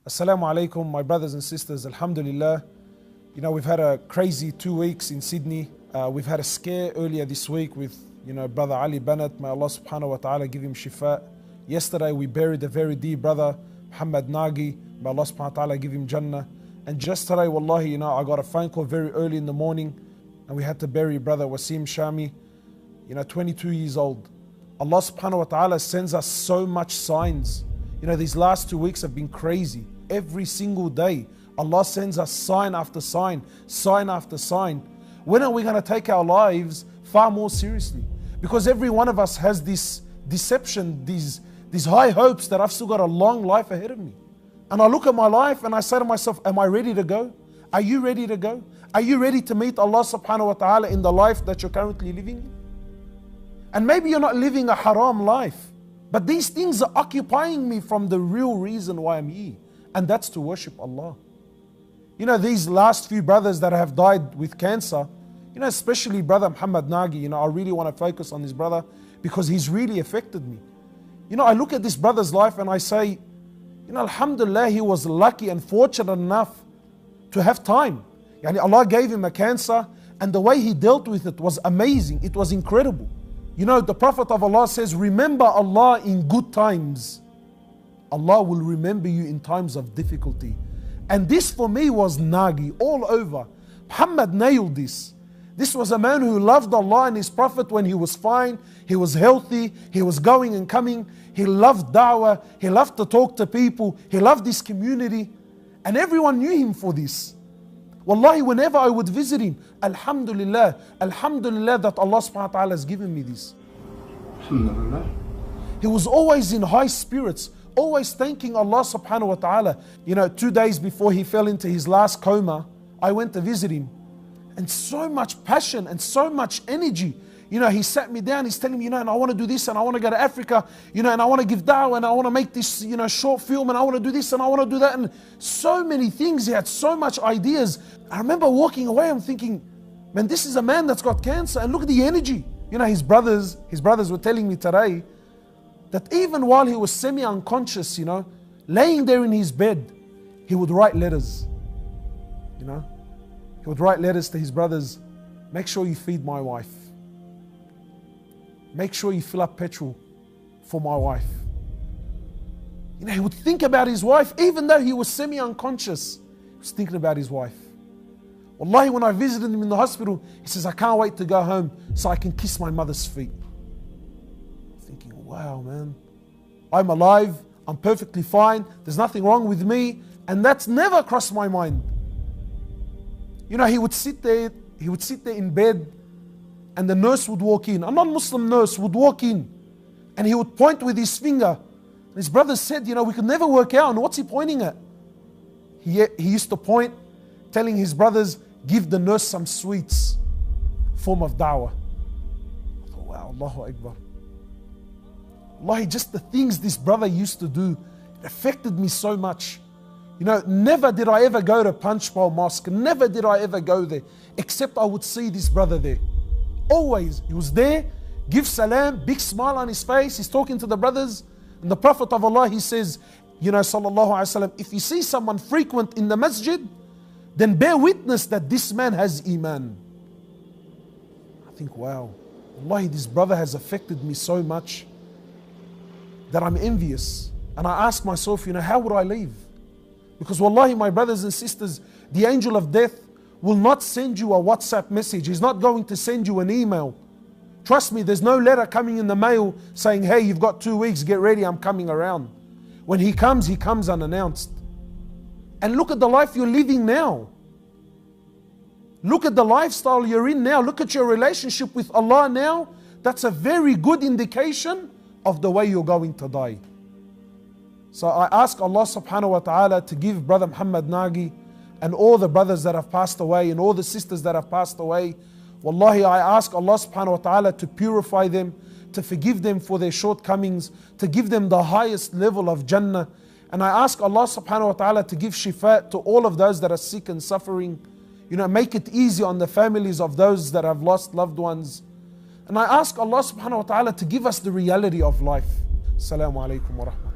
Assalamu alaikum, my brothers and sisters. Alhamdulillah. You know, we've had a crazy 2 weeks in Sydney. We've had a scare earlier this week with, Brother Ali Bennett. May Allah subhanahu wa ta'ala give him shifa. Yesterday we buried a very dear brother, Muhammad Nagi. May Allah subhanahu wa ta'ala give him Jannah. And just today, wallahi, I got a phone call very early in the morning and we had to bury brother Wasim Shami, 22 years old. Allah subhanahu wa ta'ala sends us so much signs. These last 2 weeks have been crazy. Every single day, Allah sends us sign after sign, sign after sign. When are we going to take our lives far more seriously? Because every one of us has this deception, these high hopes that I've still got a long life ahead of me. And I look at my life and I say to myself, am I ready to go? Are you ready to go? Are you ready to meet Allah subhanahu wa ta'ala in the life that you're currently living in? And maybe you're not living a haram life, but these things are occupying me from the real reason why I'm here. And that's to worship Allah. These last few brothers that have died with cancer, especially brother Muhammad Nagi, I really want to focus on this brother because he's really affected me. I look at this brother's life and I say, Alhamdulillah, he was lucky and fortunate enough to have time. Allah gave him a cancer and the way he dealt with it was amazing. It was incredible. The Prophet of Allah says, remember Allah in good times. Allah will remember you in times of difficulty. And this for me was Nagi all over. Muhammad nailed this. This was a man who loved Allah and His Prophet when he was fine, he was healthy, he was going and coming. He loved da'wah, he loved to talk to people, he loved his community. And everyone knew him for this. Wallahi, whenever I would visit him, Alhamdulillah that Allah subhanahu wa ta'ala has given me this. Alhamdulillah. He was always in high spirits, always thanking Allah subhanahu wa ta'ala. 2 days before he fell into his last coma, I went to visit him. And so much passion and so much energy. He sat me down, he's telling me, and I want to do this and I want to go to Africa, and I want to give da'wah and I want to make this, short film and I want to do this and I want to do that. And so many things, he had so much ideas. I remember walking away, I'm thinking, man, this is a man that's got cancer and look at the energy. His brothers were telling me today that even while he was semi-unconscious, laying there in his bed, he would write letters. He would write letters to his brothers, make sure you feed my wife. Make sure you fill up petrol for my wife. He would think about his wife, even though he was semi-unconscious. He was thinking about his wife. Wallahi, when I visited him in the hospital, he says, I can't wait to go home so I can kiss my mother's feet. Thinking, wow, man, I'm alive, I'm perfectly fine, there's nothing wrong with me, and that's never crossed my mind. He would sit there in bed, and the nurse would walk in, a non-Muslim nurse would walk in, and he would point with his finger. And his brothers said, we could never work out, and what's he pointing at? He used to point, telling his brothers, give the nurse some sweets, form of da'wah. I thought, wow, Allahu Akbar. Wallahi, just the things this brother used to do, it affected me so much. Never did I ever go to Punchbowl Mosque, never did I ever go there, except I would see this brother there. Always, he was there, give salam, big smile on his face, he's talking to the brothers. And the Prophet of Allah, he says, sallallahu alaihi wasallam, if you see someone frequent in the masjid, then bear witness that this man has iman. I think, wow, wallahi, this brother has affected me so much that I'm envious. And I ask myself, how would I leave? Because wallahi, my brothers and sisters, the angel of death will not send you a WhatsApp message. He's not going to send you an email. Trust me, there's no letter coming in the mail saying, hey, you've got 2 weeks, get ready, I'm coming around. When he comes unannounced. And look at the life you're living now. Look at the lifestyle you're in now. Look at your relationship with Allah now. That's a very good indication of the way you're going to die. So I ask Allah subhanahu wa ta'ala to give brother Muhammad Nagi and all the brothers that have passed away and all the sisters that have passed away. Wallahi, I ask Allah subhanahu wa ta'ala to purify them, to forgive them for their shortcomings, to give them the highest level of Jannah. And I ask Allah subhanahu wa ta'ala to give shifa to all of those that are sick and suffering. Make it easy on the families of those that have lost loved ones. And I ask Allah subhanahu wa ta'ala to give us the reality of life. Assalamu alaikum wa rahmatullahi.